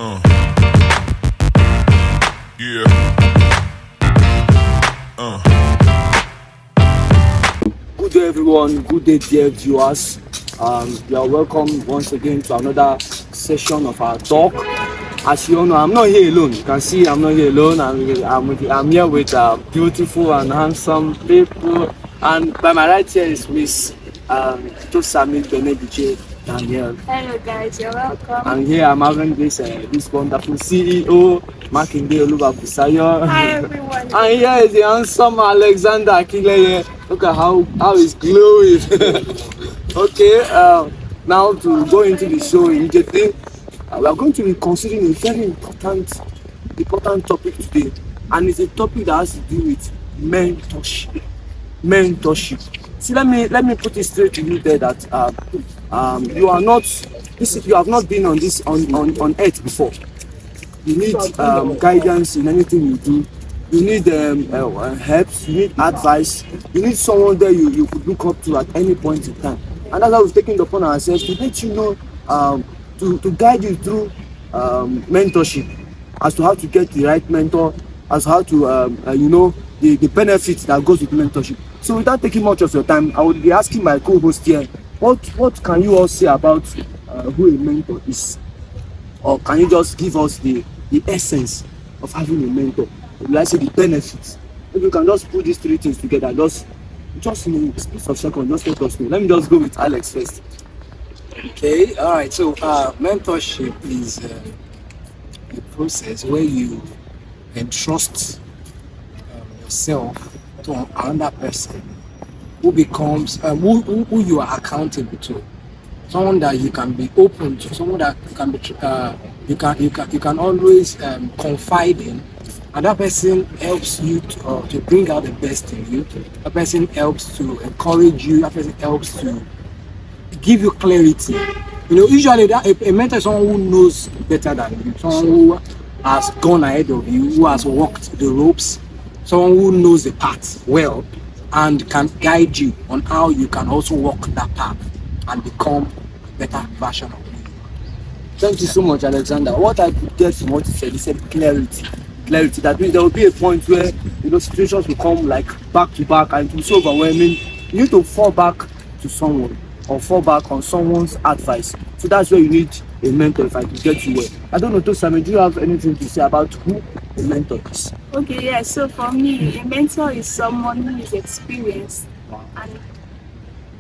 Uh. Yeah. Good day, everyone. Good day, dear viewers. You are welcome once again to another session of our talk. As you all know, I'm not here alone. You can see I'm not here alone. I'm here with beautiful and handsome people. And by my right here is Miss Tosami Benediche Daniel. Hello guys, you're welcome. And here I'm having this wonderful CEO, Makinde Oluwabusayo. Hi everyone. And here is the handsome Alexander Akileye. Look at how he's glowing. Okay, now to go into the show immediately, we are going to be considering a very important topic today, and it's a topic that has to do with mentorship. See, let me put it straight to you there that you have not been on earth before. You need guidance in anything you do. You need help, you need advice, you need someone there you could look up to at any point in time. And that's why we've taken it upon ourselves to let you know, to guide you through mentorship, as to how to get the right mentor, as how to the benefits that goes with mentorship. So without taking much of your time, I would be asking my co-host here, what can you all say about who a mentor is? Or can you just give us the essence of having a mentor? Let's say the benefits. If you can just put these three things together, just in a split of seconds, just let us know. Let me just go with Alex first. Okay, all right. So mentorship is a process where you entrust yourself to another person who becomes who you are accountable to, someone that you can be open to, someone that can be you can always confide in. And that person helps you to bring out the best in you. That person helps to encourage you. That person helps to give you clarity. You know, usually a mentor is someone who knows better than you, someone who has gone ahead of you, who has walked the ropes, someone who knows the path well and can guide you on how you can also walk that path and become a better version of you. Thank you so much, Alexander. What I could get from what you said clarity. That means there will be a point where situations will come like back to back and it will be so overwhelming. You need to fall back to someone or fall back on someone's advice. So that's where you need a mentor, if I could get you well. I don't know, Tosami, do you have anything to say about who a mentor is? Okay, yeah, so for me, a mentor is someone who is experienced and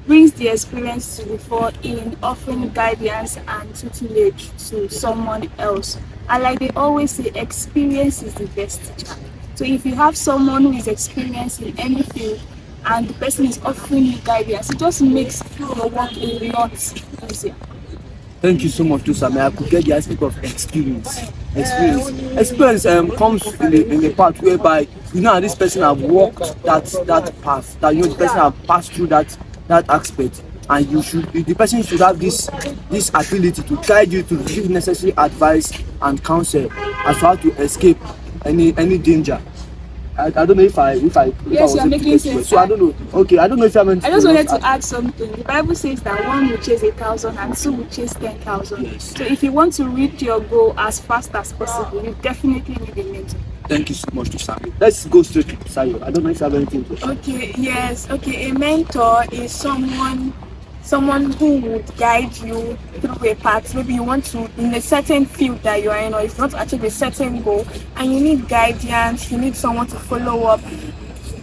brings the experience to the fore in offering guidance and tutelage to someone else. And like they always say, experience is the best teacher. So if you have someone who is experienced in any field and the person is offering you guidance, it just makes your work a lot easier. Thank you so much, Tosami. I could get the aspect of experience. Experience comes in a part whereby this person have walked that path, that the person have passed through that aspect, and the person should have this ability to guide you, to give necessary advice and counsel as to how to escape any danger. I don't know if I yes, you're making sense. So I don't know. Okay, I don't know if I'm. I just wanted to add something. The Bible says that one will chase 1,000 and two will chase 10,000. Yes. So if you want to reach your goal as fast as possible, you definitely need a mentor. Thank you so much, Tosami. Let's go straight to Sayo. I don't know if you have anything to say. Okay, yes. Okay, a mentor is someone who would guide you through a path. Maybe you want to in a certain field that you are in, or it's not actually a certain goal, and you need guidance, you need someone to follow up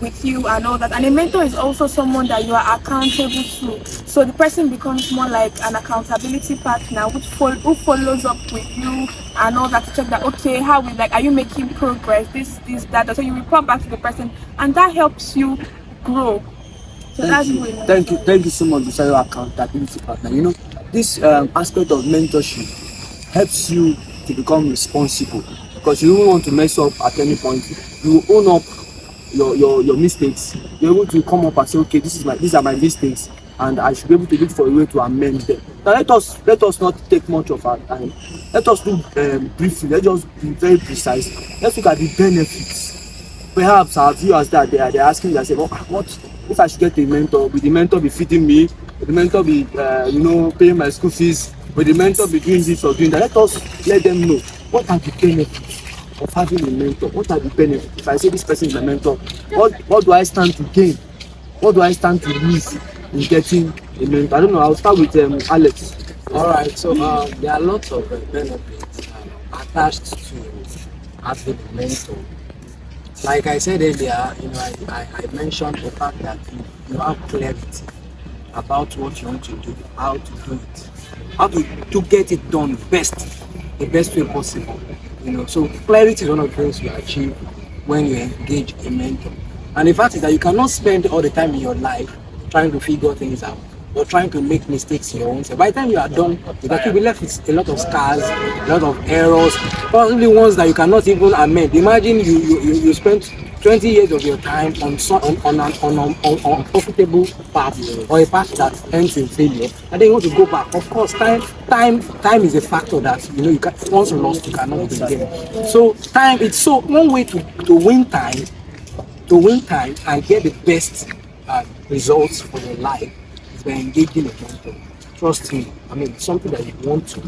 with you and all that. And a mentor is also someone that you are accountable to. So the person becomes more like an accountability partner who follows up with you and all that to check that, okay, are you making progress, this, that. So you report back to the person and that helps you grow. So Thank you so much, Sayo, accountability partner. This aspect of mentorship helps you to become responsible, because you don't want to mess up at any point. You own up your mistakes. You're able to come up and say, okay, these are my mistakes, and I should be able to look for a way to amend them. Now let us not take much of our time. Let us do briefly. Let's just be very precise. Let's look at the benefits. Perhaps our viewers that they're asking themselves, what if I should get a mentor? Will the mentor be feeding me? Will the mentor be paying my school fees? Will the mentor be doing this or doing that? Let them know what are the benefits of having a mentor? What are the benefits? If I say this person is my mentor, what do I stand to gain? What do I stand to lose in getting a mentor? I don't know. I'll start with Alex. All right, so there are lots of benefits attached to having a mentor. Like I said earlier, I mentioned the fact that you have clarity about what you want to do, how to do it, how to get it done the best way possible. So clarity is one of the things you achieve when you engage a mentor. And the fact is that you cannot spend all the time in your life trying to figure things out or trying to make mistakes in your own self. By the time you are done, you'll be left with a lot of scars, a lot of errors, possibly ones that you cannot even amend. Imagine you spent 20 years of your time on an unprofitable path or a path that ends in failure, and then you want to go back. Of course, time is a factor that you can, once lost you cannot do again. So time, it's so one way to win time, and get the best results for your life is by engaging a mentor. Trust me, something that you want to.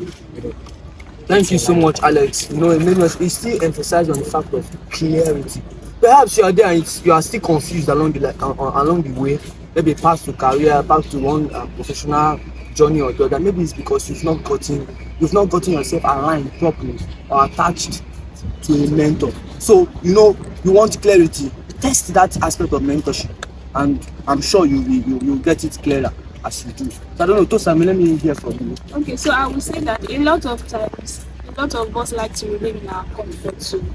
Thank you so much, Alex. It still emphasizes on the fact of clarity. Perhaps you are there and you are still confused along the way. Maybe path to career, path to one professional journey or the other. Maybe it's because you've not gotten yourself aligned properly or attached to a mentor. So you want clarity. Test that aspect of mentorship, and I'm sure you'll get it clearer as you do. So I don't know, Tosami, let me hear from you. Okay, so I would say that a lot of times, a lot of us like to remain in our comfort zone,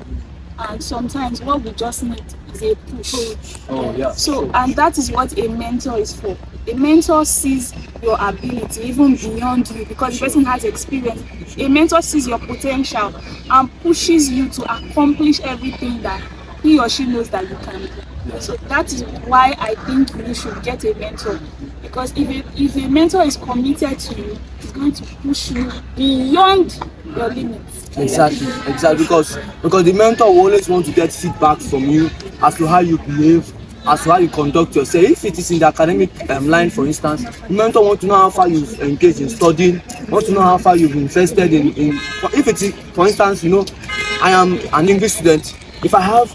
and sometimes what we just need is a push. Oh yeah. So, and that is what a mentor is for. A mentor sees your ability even beyond you because the person has experience. A mentor sees your potential and pushes you to accomplish everything that he or she knows that you can do. So that is why I think you should get a mentor, because if a mentor is committed to you, it's going to push you beyond your limits. Exactly. Because the mentor will always want to get feedback from you as to how you behave, as to how you conduct yourself. If it is in the academic line, for instance, the mentor wants to know how far you've engaged in studying, wants to know how far you've invested in. If it is, for instance, I am an English student. If I have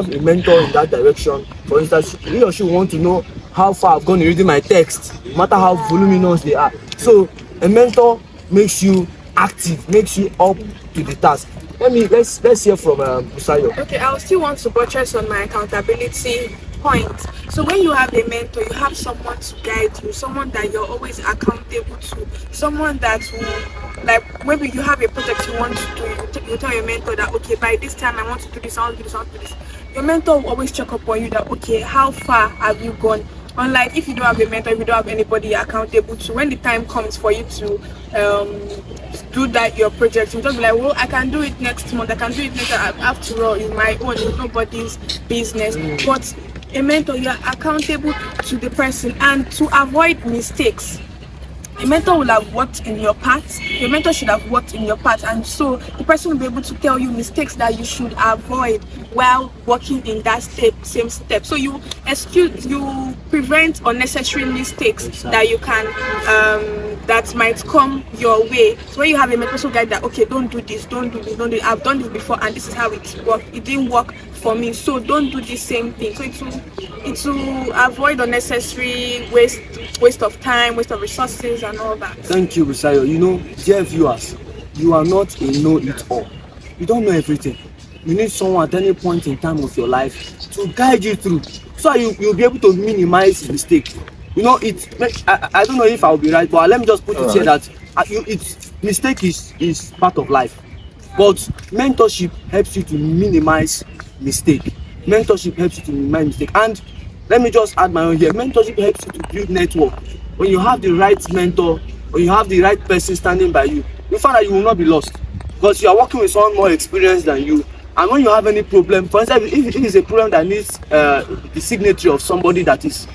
a mentor in that direction, for instance, he or she will want to know how far I've gone in reading my text, no matter how voluminous they are. So a mentor makes you active, makes you up to the task. Let's hear from Busayo. Okay, I still want to buttress on my accountability point. So when you have a mentor, you have someone to guide you, someone that you're always accountable to, someone that will, like, maybe you have a project you want to do, you tell your mentor that, okay, by this time I want to do this, I want to do this, I want to do this. Your mentor will always check up on you that, okay, how far have you gone? Unlike if you don't have a mentor, if you don't have anybody you're accountable to, when the time comes for you to do that your project, you just be like, well, I can do it next month, I can do it later. After all, it's my own, it's nobody's business. But a mentor, you are accountable to the person, and to avoid mistakes. A mentor will have worked in your path. Your mentor should have worked in your path, and so the person will be able to tell you mistakes that you should avoid while working in that same step. So you prevent unnecessary mistakes that you can that might come your way. So when you have a mentor guide that, okay, don't do this, don't do this, don't do this. I've done this before, and this is how it worked. It didn't work for me, so don't do the same thing. So it will avoid unnecessary waste of time, waste of resources, and all that. Thank you, Busayo. Dear viewers, you are not a know-it-all. You don't know everything. You need someone at any point in time of your life to guide you through, so you'll be able to minimize mistakes. I don't know if I'll be right, but let me just put it here that mistake is part of life, but mentorship helps you to minimize mistake. And let me just add my own here. Mentorship helps you to build network. When you have the right mentor, when you have the right person standing by you, you find that you will not be lost, because you are working with someone more experienced than you. And when you have any problem, for instance, if it is a problem that needs the signature of somebody that is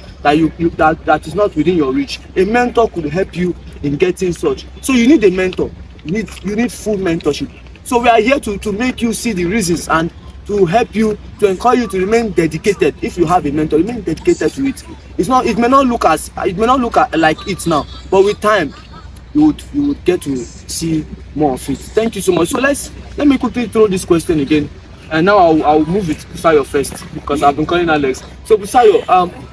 not within your reach, a mentor could help you in getting such. So you need a mentor. You need full mentorship. So we are here to make you see the reasons and to help you, to encourage you to remain dedicated. If you have a mentor, remain dedicated to it. It may not look like it now, but with time you would get to see more of it. Thank you so much. So let me quickly throw this question again. And now I'll move it to Busayo first because I've been calling Alex. So Busayo,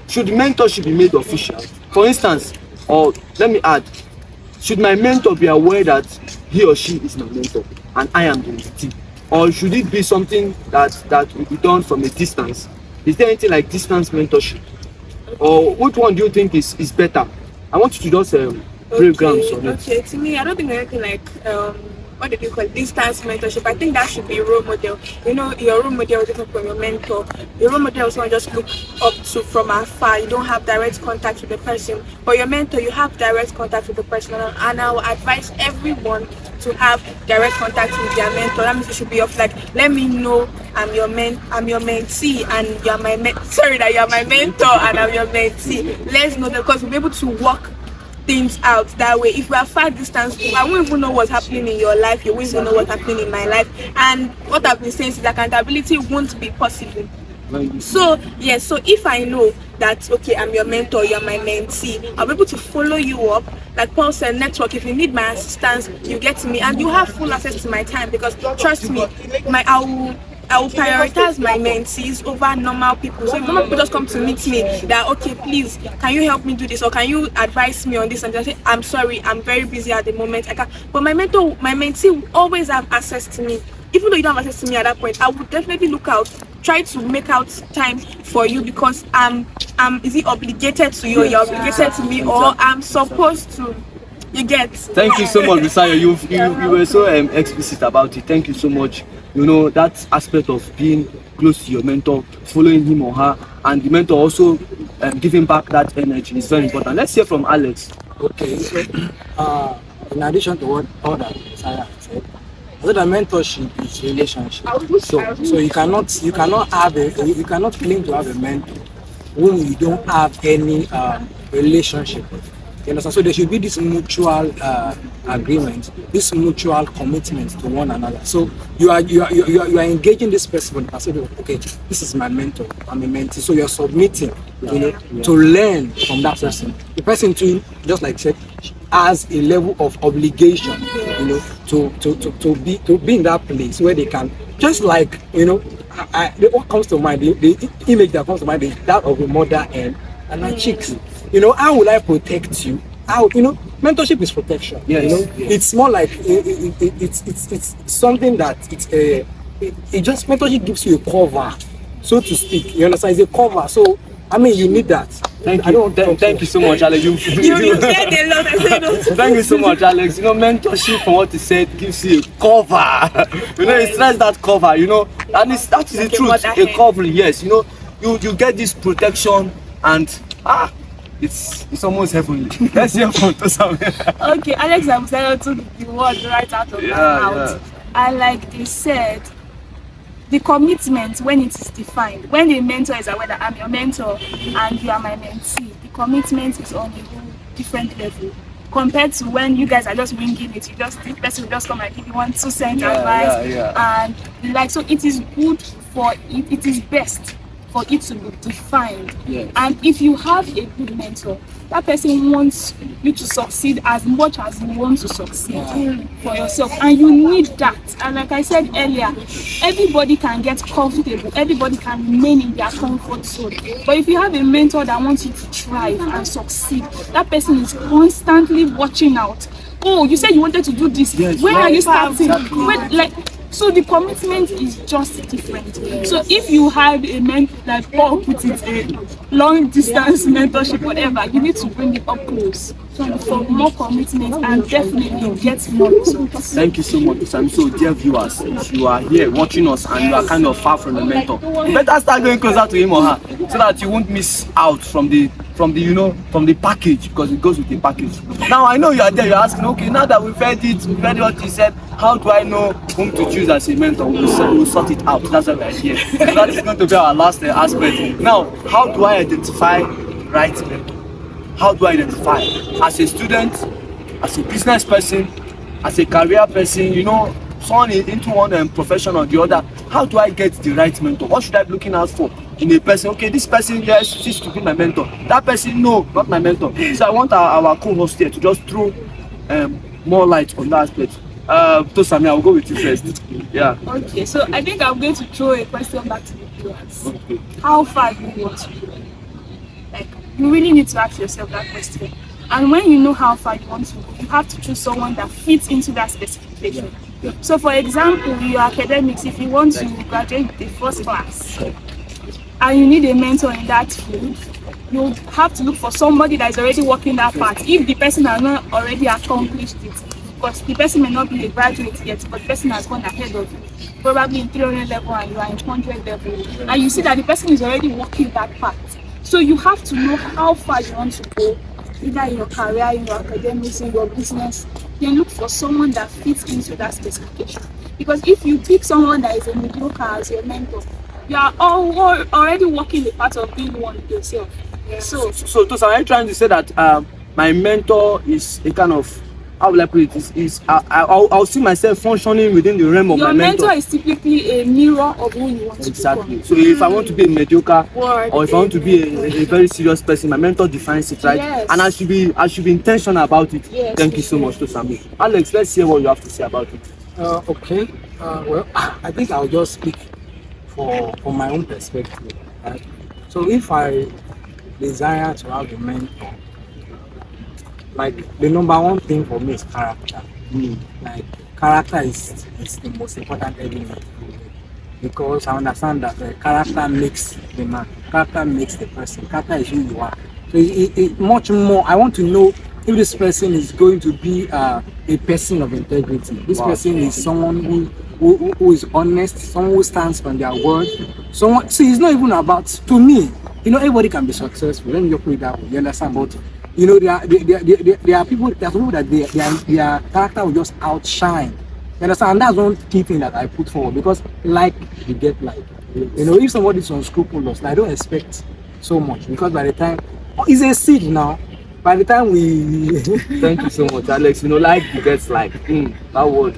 should mentorship be made official? For instance, or let me add, should my mentor be aware that he or she is my mentor and I am the mentee? Or should it be something that will be done from a distance? Is there anything like distance mentorship? Or which one do you think is better? I want you to just break ground on it. Okay, to me, I don't think anything like what do you call it? Distance mentorship. I think that should be a role model. You know, your role model is different from your mentor. Your role model is someone just look up to from afar. You don't have direct contact with the person. But your mentor, you have direct contact with the person. And I will advise everyone to have direct contact with their mentor. That means you should be off like, let me know I'm your mentee and you're my that you're my mentor and I'm your mentee. Let's know that because we'll be able to work things out that way. If we are far distance, I won't even know what's happening in your life, you won't even know what's happening in my life. And what I've been saying is accountability won't be possible. So yes, so if I know that okay, I'm your mentor, you're my mentee, I'll be able to follow you up. Like Paul said, network, if you need my assistance, you get to me and you have full access to my time because trust me, I will prioritize my mentees over normal people. So if normal people just come to meet me that okay, please, can you help me do this or can you advise me on this, and just say, I'm sorry, I'm very busy at the moment, I can't. But my mentee will always have access to me. Even though you don't have access to me at that point, I would definitely look out, try to make out time for you because is it obligated to you, you're obligated to me, or I'm supposed to. You get. Thank you so much, Busayo. You were so explicit about it. Thank you so much. You know, that aspect of being close to your mentor, following him or her, and the mentor also giving back that energy is very important. Let's hear from Alex. Okay, so in addition to what other Sarah said, that mentorship is relationship. So you cannot claim to have a mentor when you don't have any relationship with. You understand? So there should be this mutual agreement, this mutual commitment to one another. So you are engaging this person and say, okay, this is my mentor, I'm a mentee. So you're submitting, to learn from that person. The person too, just like said, has a level of obligation, to be in that place where they can, just like what comes to mind, the image that comes to mind is that of a mother and her chicks. How will I protect you? How, mentorship is protection. Yes. It's more like it's something that mentorship gives you a cover, so to speak. You understand? It's a cover. So you need that. Thank you. Thank you so much, Alex. You said a lot. I said no. Thank you so much, Alex. Mentorship, from what he said, gives you a cover. It's not that cover. And that is the truth. A cover, yes. You get this protection and it's almost heavenly. Let's hear from Tosam. Okay, Alex, I'm saying to the word right out of my mouth. And like they said, the commitment when it is defined, when the mentor is aware that I'm your mentor and you are my mentee, the commitment is on a whole different level compared to when you guys are just winging it. The person will just come and give you 1-2 cent advice, and so it is good for it is best for it to be defined. Yes. And if you have a good mentor, that person wants you to succeed as much as you want to succeed for yourself, and you need that. And like I said earlier, everybody can get comfortable, everybody can remain in their comfort zone, but if you have a mentor that wants you to thrive and succeed, that person is constantly watching out. Oh, you said you wanted to do this. Yes. When are you starting? So the commitment is just different. So if you have a like Paul put it, a long distance mentorship, whatever, you need to bring it up close for more commitment and definitely get more results. Thank you so much, Sam. So dear viewers, if you are here watching us and you are kind of far from the mentor, you better start going closer to him or her so that you won't miss out from the package, because it goes with the package. Now I know you are there, you're asking, okay, now that we've heard what he said, how do I know whom to choose as a mentor? We'll sort it out. That's what we're here. So that is going to be our last aspect. Now, how do I identify right mentor? How do I identify? As a student, as a business person, as a career person, someone into one profession or the other, how do I get the right mentor? What should I be looking out for in a person? Okay, this person, yes, she's to be my mentor. That person, no, not my mentor. So I want our co-host here to just throw more light on that aspect. Tosami, I'll go with you first. Yeah. Okay, so I think I'm going to throw a question back to the viewers. Okay. How far do you want to go? Like, you really need to ask yourself that question. And when you know how far you want to go, you have to choose someone that fits into that specification. So, for example, your academics, if you want to graduate with the first class and you need a mentor in that field, you have to look for somebody that is already working that part. If the person has not already accomplished it, because the person may not be a graduate yet, but the person has gone ahead of you, probably in 300 level and you are in 100 level, and you see that the person is already working that part. So you have to know how far you want to go, either in your career, in your academics, in your business. Then look for someone that fits into that specification. Because if you pick someone that is a mediocre as your mentor, you are already working the part of being one yourself. So Tosami, are you trying to say that my mentor is a kind of, how will I put it? I'll see myself functioning within the realm of your my mentor. Your mentor is typically a mirror of who you want to become. So if I want to be a mediocre, or if I want to be a very serious person, my mentor defines it, right? Yes. And I should be intentional about it. Yes, Thank you so much, Tosami. Alex, let's hear what you have to say about it. Okay. Well, I think I'll just speak from my own perspective. Right? So if I desire to have a mentor, like the number one thing for me is character. Like character is the most important element, because I understand that character makes the man, character makes the person, character is who you are. So it much more, I want to know if this person is going to be a person of integrity. This person is someone who is honest, someone who stands on their word. Someone, see, it's not even about, to me, everybody can be successful. Let me just put it that way. You understand? But there are people that their character will just outshine. You understand? And that's one key thing that I put forward, because like you get like. If somebody is unscrupulous, I don't expect so much, because by the time it's a seed now. By the time we Thank you so much, Alex. Like begets like. That word.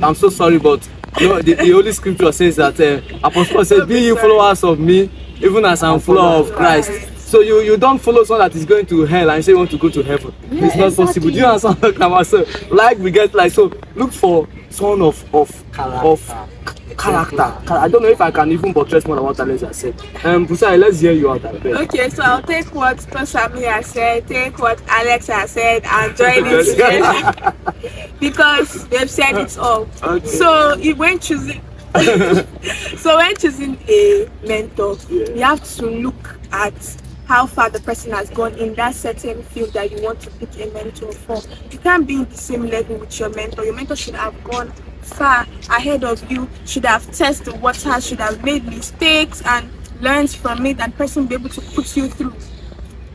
I'm so sorry, but the Holy Scripture says that Apostle Paul said, "Be you followers of me, even as I'm follower of Christ." So you don't follow someone that is going to hell and say you want to go to heaven. Yeah, it's not possible. Do you understand what I'm saying? Like we get like, so look for someone of character. I don't know if I can even buttress more than what Alex has said. Pusai, let's hear you out. Okay, so I'll take what Tosami has said, take what Alex has said, and join it together because they've said it all. Okay. So when choosing a mentor, you have to look at how far the person has gone in that certain field that you want to pick a mentor for. You can't be in the same level with your mentor. Your mentor should have gone far ahead of you, should have tested the water, should have made mistakes and learned from it, and person will be able to put you through.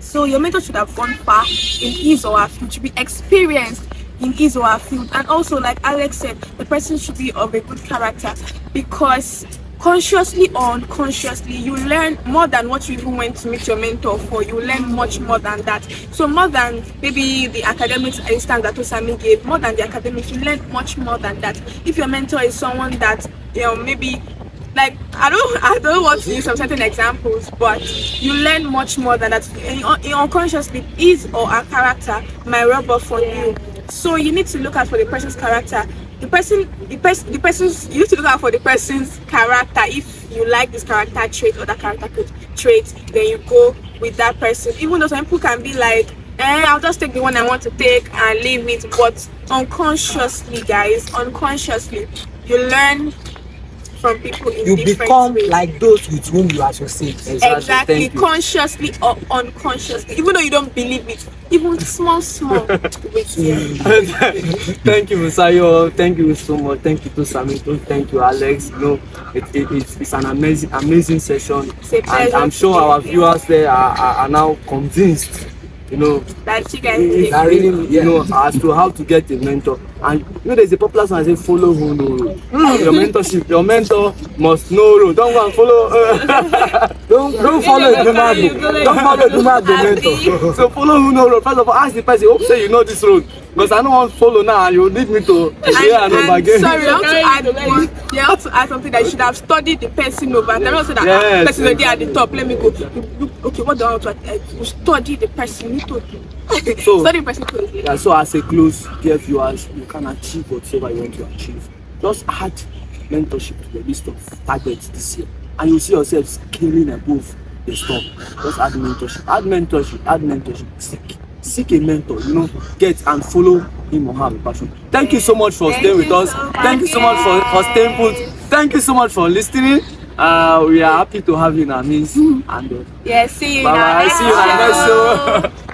So your mentor should have gone far in his or her field, should be experienced in his or her field. And also, like Alex said, the person should be of a good character, because consciously or unconsciously, you learn more than what you even went to meet your mentor for. You learn much more than that. So more than maybe the academics instance that Tosami gave, more than the academics, you learn much more than that. If your mentor is someone that maybe, like, I don't want to use some certain examples, but you learn much more than that. Unconsciously, his or her character might rub off on you. So you need to look out for the person's character. You need to look out for the person's character. If you like this character trait or that character trait, then you go with that person. Even though some people can be like, I'll just take the one I want to take and leave it. But unconsciously, guys, you learn from people in different become ways. Like those with whom you associate. Exactly. Consciously or unconsciously, even though you don't believe it, even small with you. Thank you, Musayo. Thank you so much. Thank you to Samito. Thank you, Alex. It's an amazing session, and I'm sure our viewers there are now convinced. That you guys as to how to get a mentor. And there's a popular song that says, follow who know. Your mentor must know road. Don't go and follow don't follow the mentor. So follow who know road. First of all, ask the person, hope say you know this road, because I don't want to follow now and you need me to again. Sorry, I want to add something that you should have studied the person over. I don't say that person already at the top, let me go. Okay, what do I want to study the person? You need to So Sorry, person close. yeah, so as a close, dear viewers, you can achieve whatever you want to achieve. Just add mentorship to the list of targets this year, and you see yourself scaling above the storm. Just add mentorship, add mentorship, add mentorship. Seek a mentor, you know, get and follow him or her with passion. Thank you so much for Thank staying with you us. so Thank you so much for staying put. Thank you so much for listening. We are happy to have you in our midst. And Yeah, see you bye in our bye. next See you in our next show. show.